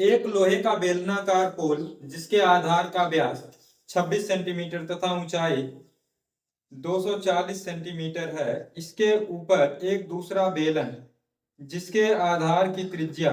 एक लोहे का बेलनाकार पोल जिसके आधार का व्यास 26 सेंटीमीटर तथा ऊंचाई 240 सेंटीमीटर है, इसके ऊपर एक दूसरा बेलन जिसके आधार की त्रिज्या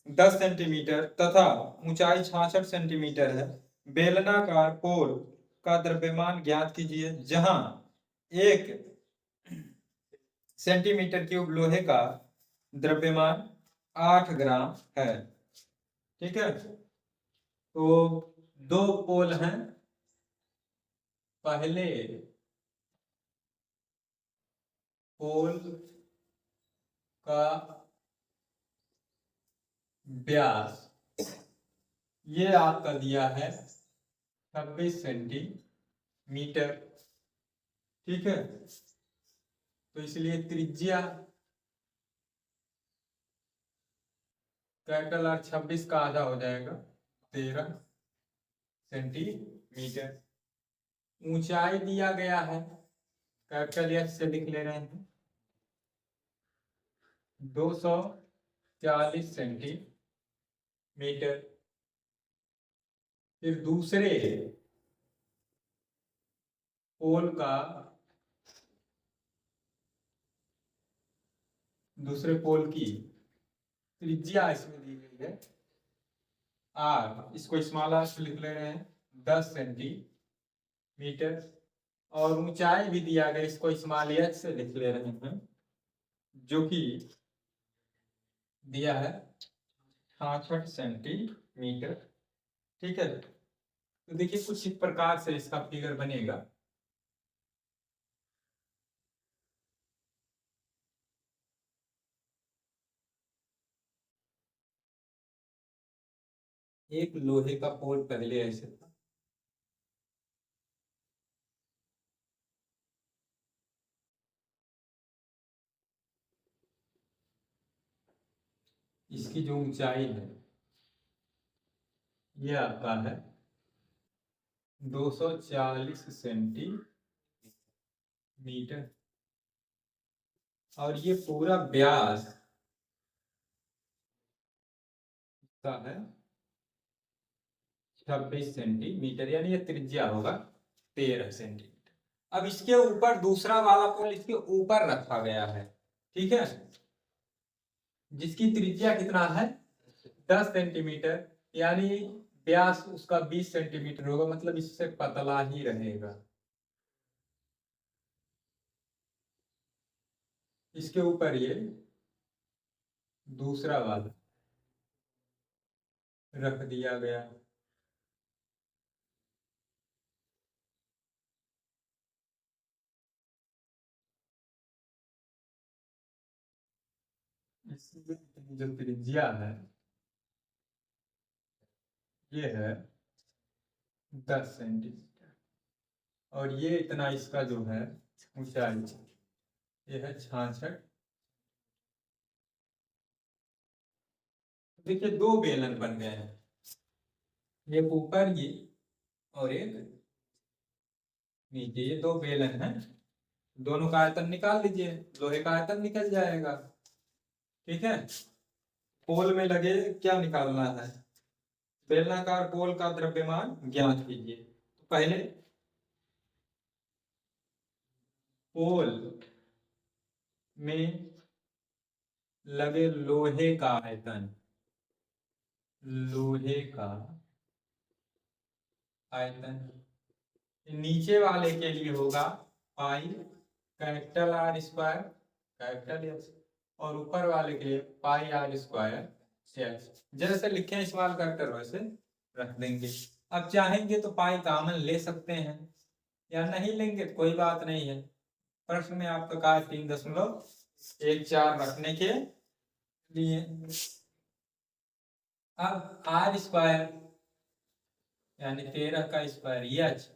10 सेंटीमीटर तथा ऊंचाई 66 सेंटीमीटर है। बेलनाकार पोल का द्रव्यमान ज्ञात कीजिए। जहां 1 सेंटीमीटर क्यूब लोहे का द्रव्यमान 8 ग्राम है। ठीक है, तो दो पोल हैं। पहले पोल का व्यास ये आपका दिया है 26 सेंटीमीटर। ठीक है, तो इसलिए त्रिज्या कैपिटल आर 26 का आधा हो जाएगा 13 सेंटीमीटर। ऊंचाई दिया गया है, कैपिटल एस से लिख ले रहे हैं 240 सेंटीमीटर। फिर दूसरे पोल की त्रिज्या इसमें दी गई है आर, इसको स्मॉल आर से लिख ले रहे हैं 10 सेंटीमीटर। और ऊंचाई भी दिया गया, इसको स्मॉल एच से लिख ले रहे हैं जो कि दिया है 66 सेंटीमीटर। ठीक है, तो देखिए कुछ इस प्रकार से इसका फिगर बनेगा। एक लोहे का पोल पहले ऐसे था, इसकी जो ऊंचाई है ये आपका है 240 सेंटीमीटर और ये पूरा व्यास का है 26 सेंटीमीटर, यानी ये त्रिज्या होगा 13 सेंटीमीटर। अब इसके ऊपर दूसरा वाला पोल इसके ऊपर रखा गया है। ठीक है, जिसकी त्रिज्या कितना है 10 सेंटीमीटर, यानी व्यास उसका 20 सेंटीमीटर होगा, मतलब इससे पतला ही रहेगा। इसके ऊपर ये दूसरा वाला रख दिया गया। इसकी जो त्रिज्या है ये है 10 सेंटीमीटर और ये इतना इसका जो है ऊंचाई ये है 66। देखिए दो बेलन बन गए हैं, एक ऊपर ये और एक नीचे, ये दो बेलन हैं। दोनों का आयतन निकाल लीजिए, लोहे का आयतन निकल जाएगा। ठीक है, पोल में लगे क्या निकालना है, बेलनाकार पोल का द्रव्यमान ज्ञात कीजिए। तो पहले पोल में लगे लोहे का आयतन, लोहे का आयतन नीचे वाले के लिए होगा pi capital R square capital S, और ऊपर वाले के लिए पाई आर स्क्वायर एस। जैसे लिखे हैं स्मॉल कैरेक्टर वैसे रख देंगे। अब चाहेंगे तो पाई कॉमन ले सकते हैं या नहीं लेंगे तो कोई बात नहीं है। प्रश्न में आपका कहा 3.14 रखने के लिए। अब आर स्क्वायर यानी 13 का स्क्वायर एच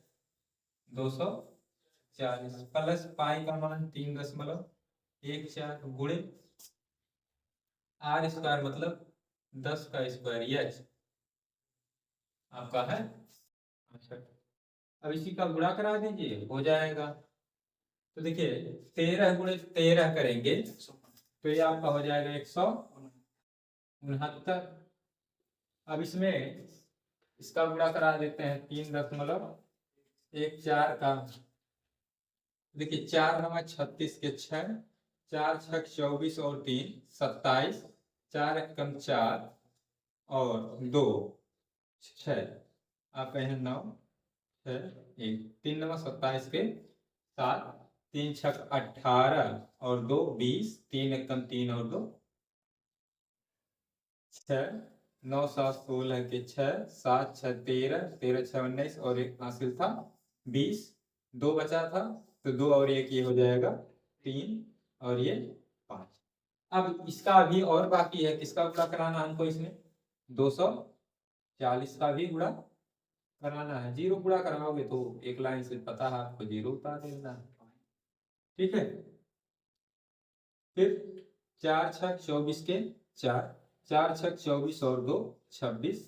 240 प्लस पाई का मान 3.14 गुणे आर स्क्वायर मतलब 10 का स्क्वायर एच आपका है 68। अब इसी का गुणा करा दीजिए, हो जाएगा। तो देखिए 13 गुणे 13 करेंगे तो ये आपका हो जाएगा 169। अब इसमें इसका गुणा करा देते हैं 3.14 का। देखिए 4 नवा 36 के 6, 4 6 24 और 3 27, 4 कम 4 और 2 6, आप कहें 9 6 1, 3 नवा 27 के 7, 3 6 18 और 2 20, 3 कम 3 और 2 6, 9 7 16 के 6, 7 6 13, 13 6 19 और एक हासिल था 20, 2 बचा था तो 2 और 1 ये हो जाएगा 3 और ये 5। अब इसका अभी और बाकी है, किसका गुणा कराना हमको इसमें 240 का भी गुणा कराना है। 0 गुणा कराओगे तो एक लाइन से पता है आपको 0 उतार देना है, ठीक है। फिर 4 6 24 के 4, 4 6 24 और 2 26,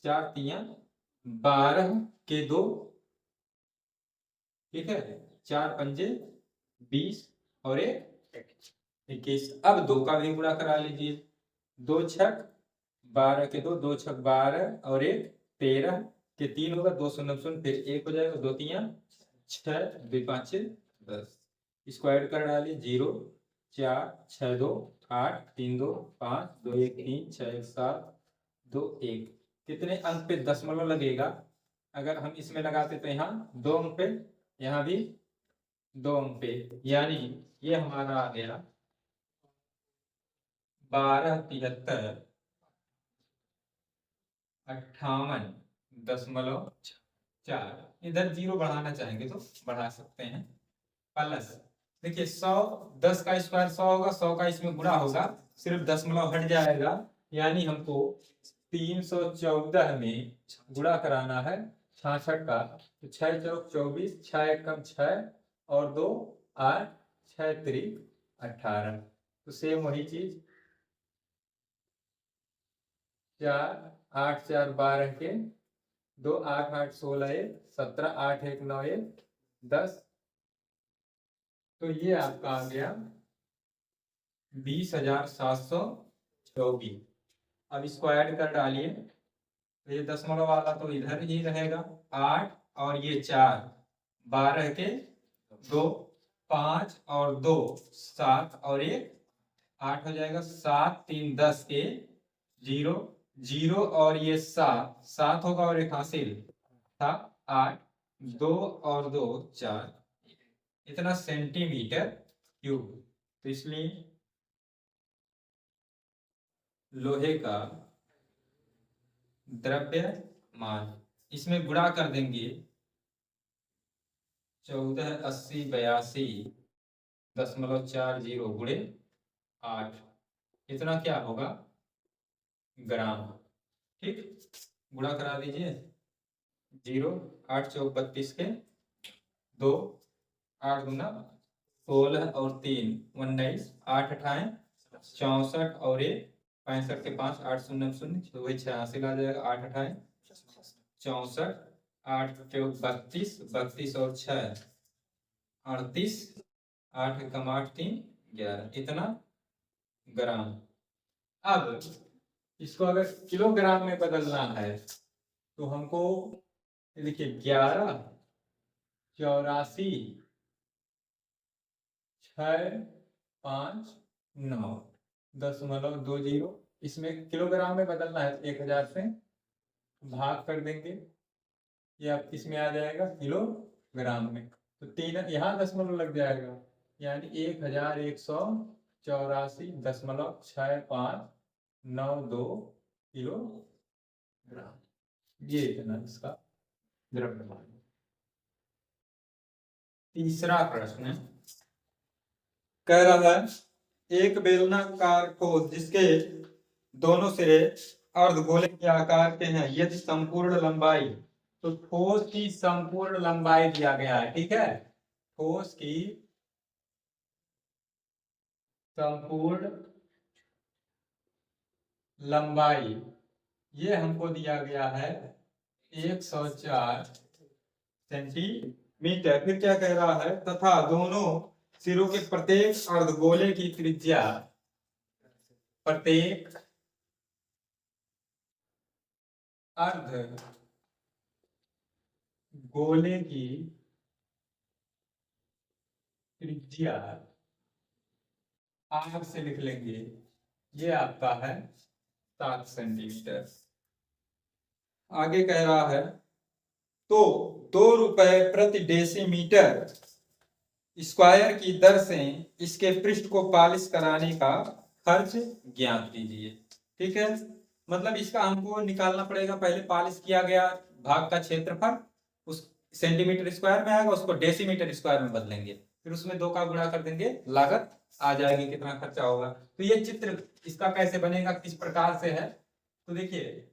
4 3 12 के 2, ठीक है, 4 पंजे 20 और 1 21। अब 2 का भी गुणा करा लीजिए, 2 6 12 के 2, 2 6 12 और 1 13 के 3 होगा, 2 0 0 फिर 1 हो जाएगा, 2 3 6 2 5 10। इसको ऐड कर डालिए 0 4 6 2 8 3 2 5 2 1 3 6 1 7 2 1। कितने अंक पे दशमलव लगेगा? अगर हम इसमें लगाते तो यहाँ 2 अंक पे, यहाँ भी 2 अंक पे, यानी ये हमारा आ गया 1273 58.4। इधर 0 बढ़ाना चाहेंगे तो बढ़ा सकते हैं। प्लस देखिए 100, 10 का स्क्वायर 100 होगा, 100 का इसमें गुणा होगा, सिर्फ दशमलव हट जाएगा, यानी हमको 314 में गुणा कराना है 66 का। तो 6 चौक 24, 6 एक कम 6 और 2 8, 6 3 18। तो सेम वही चीज 4 8 4 12 के 2 8 8 16 1 17 8 1 9 1 10। तो ये आपका आ गया 20,724। अब इसको ऐड कर डालिए, तो ये दशमलव वाला तो इधर ही रहेगा 8 और ये 4, 12 के 2 5 और 2 7 और 1 8 हो जाएगा, 7 3 10 के 0 0 और ये 7 7 होगा और एक हासिल था 8, 2 और 2 4, इतना सेंटीमीटर क्यूब। तो इसलिए लोहे का द्रव्यमान, इसमें गुणा कर देंगे 148082.40 गुणे 8, इतना क्या होगा ग्राम, ठीक। गुणा करा दीजिए 0 8 चौक 32 के 2 8 गुना 16 और 3 19, 8 अठाएं 64 और 1 65 के 5 8 0 0 वही 86 आ जाएगा, 8 अठाएं 64, 8 चौक 32 32 और 6 38, 8 कम 8 3 11, इतना ग्राम। अब इसको अगर किलोग्राम में बदलना है तो हमको देखिए 11 84 6 5 9 0.20, इसमें किलोग्राम में बदलना है 1000 से भाग कर देंगे, ये आप किसमें आ जाएगा किलोग्राम में। तो 3 यहाँ दशमलव लग जाएगा, यानी 1184.6592 किलोग्राम, ये इतना इसका द्रव्यमान। तीसरा प्रश्न कह रहा है एक बेलनाकार ठोस जिसके दोनों सिरे अर्धगोले के आकार के हैं, यदि संपूर्ण लंबाई, तो ठोस की संपूर्ण लंबाई दिया गया है, ठीक है। ठोस की संपूर्ण लंबाई ये हमको दिया गया है 104 सेंटीमीटर। फिर क्या कह रहा है, तथा दोनों सिरों के प्रत्येक अर्धगोले की त्रिज्या, प्रत्येक अर्ध गोले की त्रिज्या आर से लिख लेंगे, ये आपका है 7 सेंटीमीटर। आगे कह रहा है तो 2 रुपए प्रति डेसीमीटर स्क्वायर की दर से इसके पृष्ठ को पालिश कराने का खर्च ज्ञात कीजिए। ठीक है, मतलब इसका हमको निकालना पड़ेगा, पहले पालिश किया गया भाग का क्षेत्रफल उस सेंटीमीटर स्क्वायर में आएगा, उसको डेसीमीटर स्क्वायर में बदलेंगे, फिर उसमें 2 का गुणा कर देंगे, लागत आ जाएगी कितना खर्चा होगा। तो ये चित्र इसका कैसे बनेगा, किस प्रकार से है, तो देखिए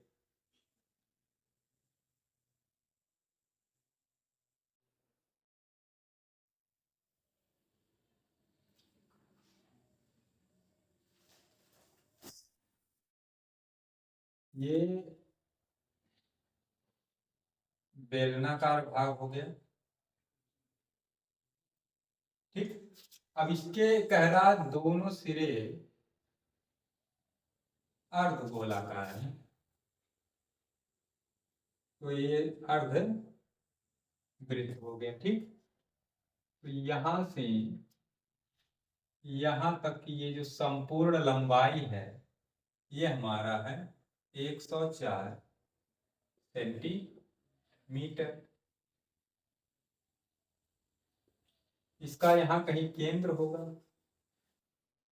ये बेलनाकार भाग हो गया। ठीक, अब इसके कह रहा दोनों सिरे अर्ध गोलाकार है, तो ये अर्ध वृत्त हो गया। ठीक, तो यहां से यहां तक की ये जो संपूर्ण लंबाई है ये हमारा है 104 सेंटीमीटर। इसका यहाँ कहीं केंद्र होगा,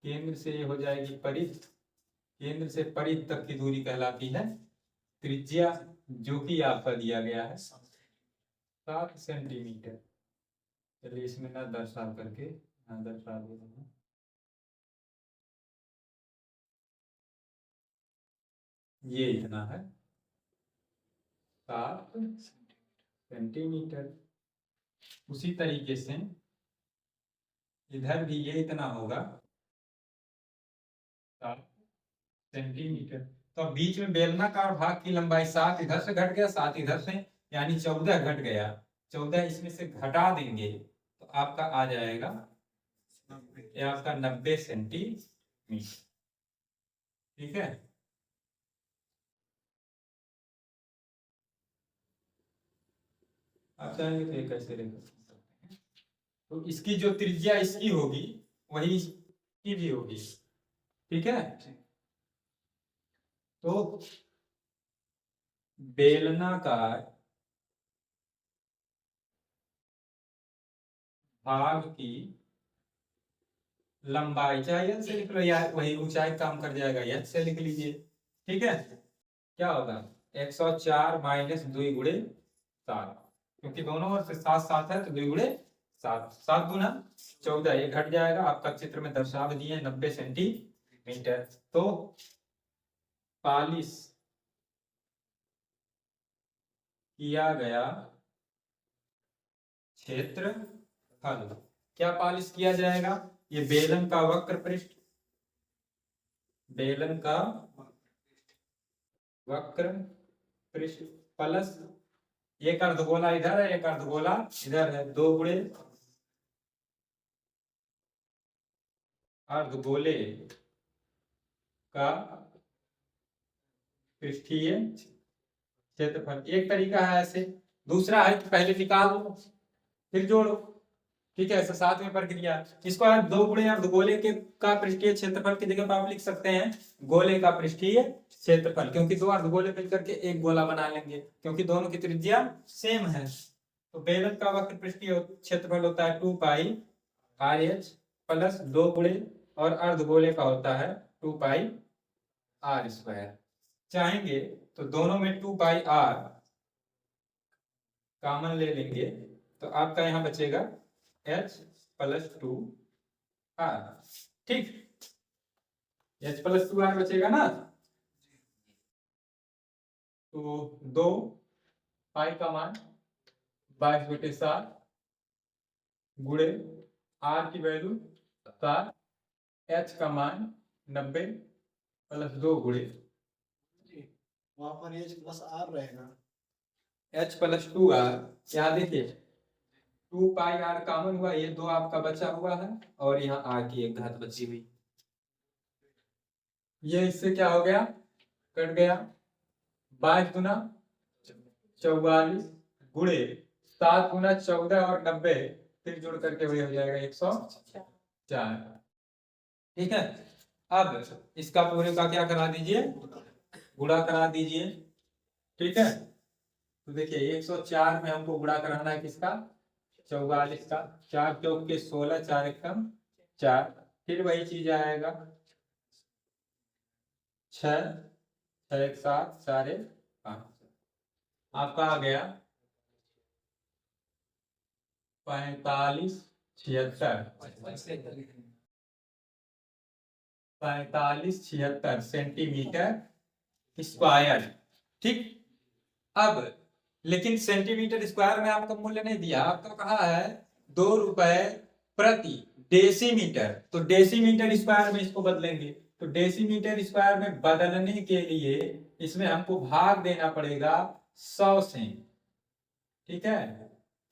केंद्र से ये हो जाएगी परिध, केंद्र से परिध तक की दूरी कहलाती है त्रिज्या, जो कि आपका दिया गया है 7 सेंटीमीटर। चलिए इसमें ना दर्शा करके ना दर्शा दे रहे हैं, ये इतना है 7 सेंटीमीटर। उसी तरीके से इधर भी ये इतना होगा 7 सेंटीमीटर। तो अब बीच में बेलनाकार भाग की लंबाई 7 इधर से घट गया, 7 इधर से, यानी 14 घट गया, 14 इसमें से घटा देंगे तो आपका आ जाएगा, ये आपका 90 सेंटीमीटर। ठीक है, आप चाहेंगे तो ये कैसे रेखा सकते हैं, तो इसकी जो त्रिज्या इसकी होगी वही इसकी भी होगी। ठीक है, तो बेलनाकार भाग की लंबाई चाहे एल से लिख लो या वही ऊंचाई काम कर जाएगा, एच से लिख लीजिए। ठीक है, क्या होगा 104 माइनस 2 गुणे 7, क्योंकि दोनों ओर से 7 7 है तो 2 गुणे 7, 7 गुना 14, ये घट जाएगा, आपका चित्र में दर्शा दिए 90 सेंटीमीटर। तो पालिश किया गया क्षेत्रफल, क्या पालिश किया जाएगा, ये बेलन का वक्र पृष्ठ, बेलन का वक्र पृष्ठ प्लस एक अर्धगोला इधर है, एक अर्धगोला इधर है, 2 गुणे अर्धगोले का पृष्ठीय क्षेत्रफल। एक तरीका है ऐसे, दूसरा है कि पहले निकालो फिर जोड़ो। ठीक है, ऐसा साथ में प्रक्रिया। इसको आप 2 गुणे अर्धगोले के का पृष्ठीय क्षेत्रफल की जगह आप लिख सकते हैं गोले का पृष्ठीय क्षेत्रफल, क्योंकि 2 अर्धगोले मिलकर के एक गोला बना लेंगे, क्योंकि दोनों की त्रिज्या सेम है। तो बेलन का वक्र पृष्ठीय क्षेत्रफल होता है 2 पाई आर एच प्लस 2 गुणे और अर्धगोले का होता है 2 पाई आर स्क्वायर। चाहेंगे तो दोनों में 2 पाई आर कॉमन ले लेंगे, तो आपका यहां बचेगा h प्लस 2 आर। ठीक, h प्लस 2 आर बचेगा ना, तो 2 पाई का मान 22/7 गुणे आर की वैल्यू 7, h का मान 90 प्लस 2 गुणे वहां पर एच प्लस आर रहेगा, h प्लस 2 आर। यहाँ देखिए 2 पाई आर कॉमन हुआ, ये 2 आपका बचा हुआ है और यहाँ आर की एक घात बची हुई, ये इससे क्या हो गया, कट गया, 22 गुना 44 गुणे 7 गुना 14 और 90 फिर जुड़ करके वही हो जाएगा 104। ठीक है, अब इसका पूरे का क्या करा दीजिए, गुणा करा दीजिए। ठीक है, तो देखिए 104 में हमको गुणा कराना है किसका, 44 का। 4 चौक के 16, 4 एकम 4, फिर वही चीज आएगा 6, 6 एक 7, 4 एक 5, आपका आ गया 45 76 45 76 सेंटीमीटर स्क्वायर। ठीक, अब लेकिन सेंटीमीटर स्क्वायर में आपका मूल्य नहीं दिया, आपको कहा है 2 रुपए प्रति डेसीमीटर। तो डेसीमीटर स्क्वायर में इसको बदलेंगे, तो डेसीमीटर स्क्वायर में बदलने के लिए इसमें हमको भाग देना पड़ेगा 100 से। ठीक है,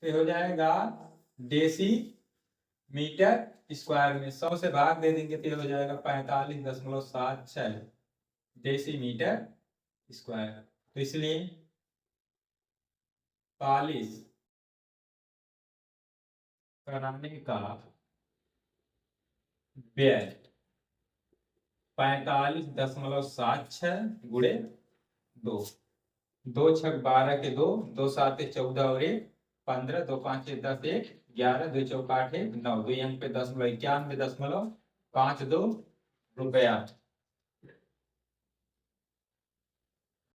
तो हो जाएगा डेसीमीटर स्क्वायर में 100 से भाग दे देंगे तो हो जाएगा 45.76 डेसीमीटर स्क्वायर। तो इसलिए 45 कराने का व्यय 45.76 गुणे 2, 2 छक 12 के 2, 2 7 14 और 1 15, 2 5 10 1 11, 2 चौक 8 1 9, 2 अंक पे 10 91.52 रुपया।